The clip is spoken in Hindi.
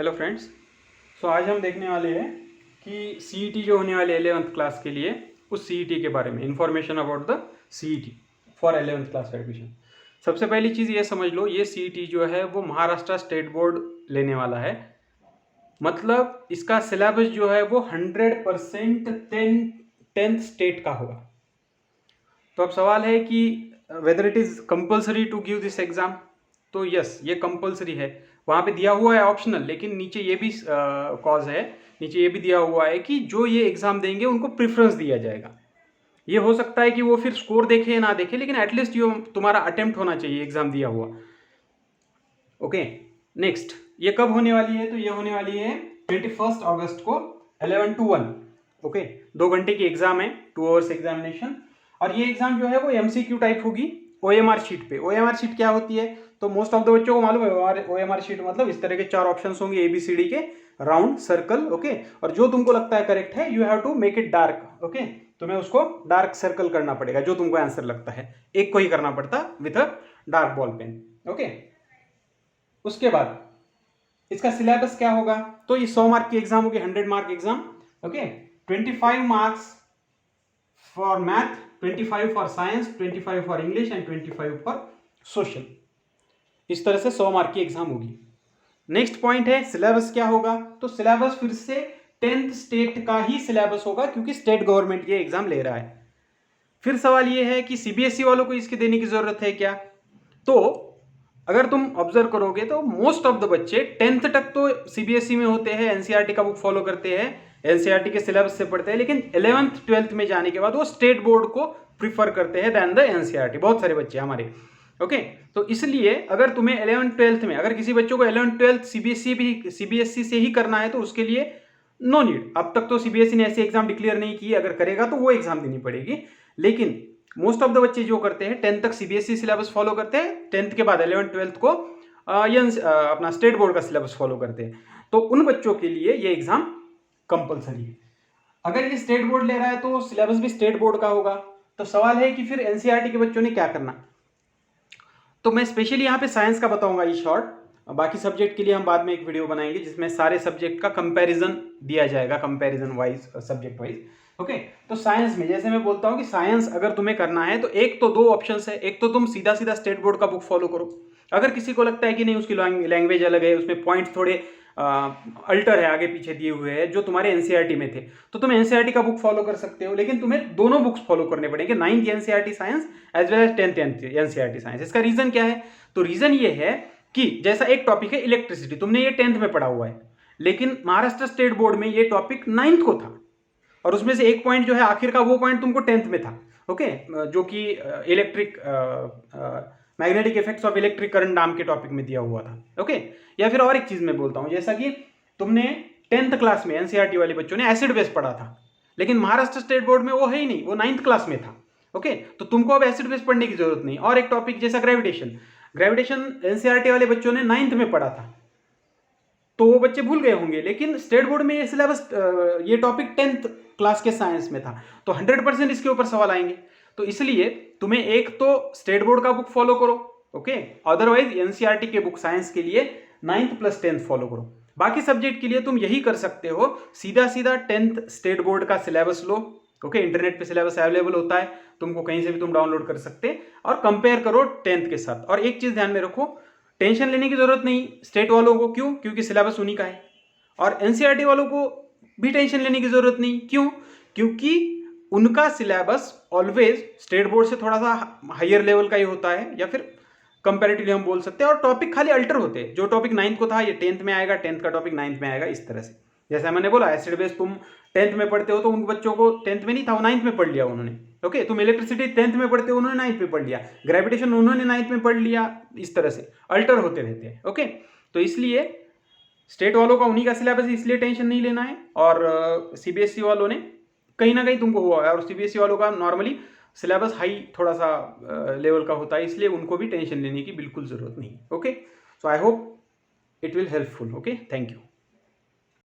Hello friends. आज हम देखने वाले हैं कि सीईटी जो होने वाले 11th क्लास के लिए उस सीईटी के बारे में information about the CET for 11th class admission. सबसे पहली चीज़ ये समझ लो, ये सीईटी जो है वो महाराष्ट्र स्टेट बोर्ड लेने वाला है। मतलब इसका सिलेबस जो है वो 100% 10th स्टेट का होगा। तो अब सवाल है कि whether it is compulsory to give this exam. तो यस, ये कंपल्सरी है। वहाँ पे दिया हुआ है ऑप्शनल, लेकिन नीचे ये भी कॉज है, नीचे ये भी दिया हुआ है कि जो ये एग्जाम देंगे उनको प्रेफरेंस दिया जाएगा। ये हो सकता है कि वो फिर स्कोर देखे या ना देखे, लेकिन एटलीस्ट ये तुम्हारा अटेम्प्ट होना चाहिए एग्जाम दिया हुआ। ओके, नेक्स्ट ये कब होने वाली है? तो ये होने वाली है 21 अगस्त को 11 to 1। ओके, 2 घंटे की एग्जाम है, 2 आवर्स एग्जामिनेशन। और ये एग्जाम जो है वो एमसीक्यू टाइप होगी ओएमआर शीट पे। ओएमआर शीट क्या होती है? तो मोस्ट ऑफ द बच्चों को मालूम है ओएमआर शीट मतलब इस तरह के 4 ऑप्शंस होंगे एबीसीडी के, राउंड, सर्कल। ओके, और जो तुमको लगता है करेक्ट है you have to make it dark. Okay, तुम्हें उसको डार्क सर्कल करना पड़ेगा जो तुमको आंसर लगता है, एक को ही करना पड़ता with a dark ball pen. Okay, उसके बाद इसका सिलेबस क्या होगा? तो ये 100 मार्क की एग्जाम होगी, 100 mark exam. Okay, 25 marks for math, 25 for science, 25 for English and 25 for social. इस तरह से 100 मार्क की एग्जाम होगी। नेक्स्ट पॉइंट है सिलेबस क्या होगा? तो सिलेबस फिर से 10th स्टेट का ही सिलेबस होगा, क्योंकि स्टेट गवर्नमेंट ये एग्जाम ले रहा है। फिर सवाल ये है कि सीबीएसई वालों को इसके देने की जरूरत है क्या? तो अगर तुम ऑब्जर्व करोगे तो मोस्ट ऑफ द बच्चे 10th तक तो सीबीएसई में होते हैं, एनसीईआरटी का बुक फॉलो करते हैं, एनसीईआरटी के सिलेबस से पढ़ते हैं, लेकिन 11th 12th में जाने के बाद वो स्टेट बोर्ड को प्रीफर करते हैं देन द एनसीईआरटी। बहुत सारे बच्चे हमारे। ओके, तो इसलिए अगर तुम्हें 11th 12th में, अगर किसी बच्चों को 11th 12th सीबीएसई से ही करना है तो उसके लिए नो नीड। अब तक तो सीबीएसई ने ऐसी एग्जाम डिक्लेयर नहीं की, अगर करेगा तो वो एग्जाम देनी पड़ेगी। लेकिन मोस्ट ऑफ द बच्चे जो करते हैं 10th तक सीबीएसई सिलेबस फॉलो करते हैं, 10th के बाद 11th 12th को अपना स्टेट बोर्ड का सिलेबस फॉलो करते हैं। तो उन बच्चों के लिए ये एग्जाम कंपलसरी है। अगर ये स्टेट बोर्ड ले रहा है तो सिलेबस भी स्टेट बोर्ड का होगा। तो सवाल है कि फिर एनसीईआरटी के बच्चों ने क्या करना? तो मैं स्पेशली यहाँ पे साइंस का बताऊंगा ये शॉर्ट, बाकी सब्जेक्ट के लिए हम बाद में एक वीडियो बनाएंगे जिसमें सारे सब्जेक्ट का कंपैरिजन दिया जाएगा, comparison wise, subject wise. Okay, तो साइंस में जैसे मैं बोलता हूँ कि साइंस अगर तुम्हें करना है तो एक तो 2 ऑप्शंस है। एक तो तुम सीधा सीधा स्टेट बोर्ड का बुक फॉलो करो। अगर किसी को लगता है कि नहीं उसकी लैंग्वेज अलग है, उसमें पॉइंट्स थोड़े अल्टर है, आगे पीछे दिए हुए हैं जो तुम्हारे एनसीईआरटी में थे, तो तुम एनसीईआरटी का बुक फॉलो कर सकते हो। लेकिन तुम्हें दोनों बुक्स फॉलो करने पड़ेंगे, 9th NCERT science as well as 10th NCERT science. इसका रीजन क्या है? तो रीजन ये है कि जैसा एक टॉपिक है इलेक्ट्रिसिटी, तुमने ये 10th में पढ़ा हुआ है, लेकिन महाराष्ट्र स्टेट बोर्ड में ये टॉपिक 9th को था, और उसमें से एक पॉइंट जो है आखिर का, वो पॉइंट तुमको 10th में था। ओके, जो कि electric magnetic effects of electric current नाम के टॉपिक में दिया हुआ था। ओके, या फिर और एक चीज मैं बोलता हूं, जैसा कि तुमने 10th क्लास में एनसीईआरटी वाले बच्चों ने एसिड बेस पढ़ा था, लेकिन महाराष्ट्र स्टेट बोर्ड में वो है ही नहीं, वो 9th क्लास में था। ओके, तो तुमको अब एसिड बेस पढ़ने की जरूरत नहीं। और एक टॉपिक जैसा ग्रेविटेशन, ग्रेविटेशन एनसीईआरटी वाले बच्चों ने 9th में पढ़ा था, तो वो बच्चे भूल गए होंगे, लेकिन स्टेट बोर्ड में ये सिलेबस, ये टॉपिक 10th क्लास के साइंस में था, तो 100% इसके ऊपर सवाल आएंगे। तो इसलिए तुम्हें एक तो स्टेट बोर्ड का बुक फॉलो करो, ओके, अदरवाइज एनसीईआरटी के बुक साइंस के लिए 9th + 10th फॉलो करो। बाकी सब्जेक्ट के लिए तुम यही कर सकते हो, सीधा सीधा 10th स्टेट बोर्ड का सिलेबस लो। ओके, इंटरनेट पे सिलेबस अवेलेबल होता है, तुमको कहीं से भी तुम डाउनलोड कर सकते, और कंपेयर करो 10th के साथ। और एक चीज ध्यान में रखो, टेंशन लेने की जरूरत नहीं स्टेट वालों को। क्यों? क्योंकि सिलेबस उन्हीं का है। और एनसीईआरटी वालों को भी टेंशन लेने की जरूरत नहीं। क्यों? क्योंकि उनका सिलेबस ऑलवेज स्टेट बोर्ड से थोड़ा सा हायर लेवल का ही होता है, या फिर कंपैरेटिवली हम बोल सकते हैं, और टॉपिक खाली अल्टर होते हैं। जो टॉपिक 9th को था ये 10th में आएगा, 10th का टॉपिक 9th में आएगा, इस तरह से। जैसा मैंने बोला, एसिड बेस तुम 10th में पढ़ते हो तो उन बच्चों को 10th में नहीं था, वो 9th में पढ़ लिया उन्होंने। ओके, तुम इलेक्ट्रिसिटी 10th में पढ़ते हो, उन्होंने 9th में पढ़ लिया, ग्रेविटेशन उन्होंने 9th में पढ़ लिया, इस तरह से अल्टर होते रहते हैं। ओके, तो इसलिए स्टेट वालों का उन्हीं का सिलेबस, इसलिए टेंशन नहीं लेना है। और सीबीएसई वालों ने कहीं ना कहीं तुमको हुआ है, और सीबीएसई वालों का नॉर्मली सिलेबस हाई थोड़ा सा लेवल का होता है, इसलिए उनको भी टेंशन लेने की बिल्कुल जरूरत नहीं। Okay, so I hope it will helpful. Okay, thank you.